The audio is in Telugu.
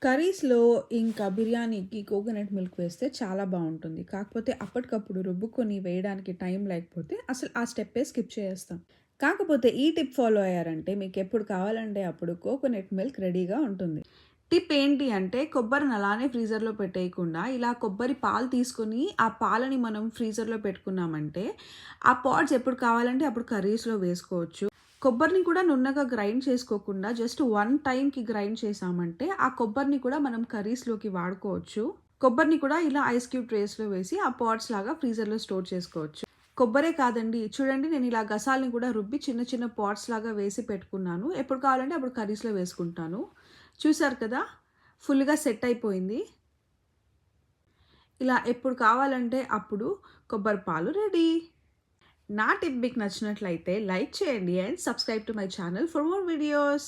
కర్రీస్‌లో ఇంకా బిర్యానీకి కోకోనట్ మిల్క్ వేస్తే చాలా బావుంటుంది. కాకపోతే అప్పటికప్పుడు రుబ్బుకొని వేయడానికి టైం లేకపోతే అసలు ఆ స్టెప్పే స్కిప్ చేసేస్తాం. కాకపోతే ఈ టిప్ ఫాలో అయ్యారంటే మీకెప్పుడు కావాలంటే అప్పుడు కోకోనట్ మిల్క్ రెడీగా ఉంటుంది. టిప్ ఏంటి అంటే కొబ్బరిని అలానే ఫ్రీజర్‌లో పెట్టేయకుండా ఇలా కొబ్బరి పాలు తీసుకొని ఆ పాలని మనం ఫ్రీజర్‌లో పెట్టుకున్నామంటే ఆ పాడ్స్ ఎప్పుడు కావాలంటే అప్పుడు కర్రీస్‌లో వేసుకోవచ్చు. కొబ్బరిని కూడా నున్నగా గ్రైండ్ చేసుకోకుండా జస్ట్ వన్ టైమ్‌కి గ్రైండ్ చేశామంటే, ఆ కొబ్బరిని కూడా మనం కర్రీస్‌లోకి వాడుకోవచ్చు. కొబ్బరిని కూడా ఇలా ఐస్ క్యూబ్ ట్రేస్‌లో వేసి ఆ పాడ్స్ లాగా ఫ్రీజర్‌లో స్టోర్ చేసుకోవచ్చు. కొబ్బరే కాదండి, చూడండి నేను ఇలా గసాల్ని కూడా రుబ్బి చిన్న చిన్న పాట్స్ లాగా వేసి పెట్టుకున్నాను. ఎప్పుడు కావాలంటే అప్పుడు కర్రీస్‌లో వేసుకుంటాను. చూసారు కదా! ఫుల్‌గా సెట్ అయిపోయింది. ఇలా ఎప్పుడు కావాలంటే అప్పుడు కొబ్బరి పాలు రెడీ. నా టిప్ మీకు నచ్చినట్లయితే లైక్ చేయండి and subscribe to my channel for more videos.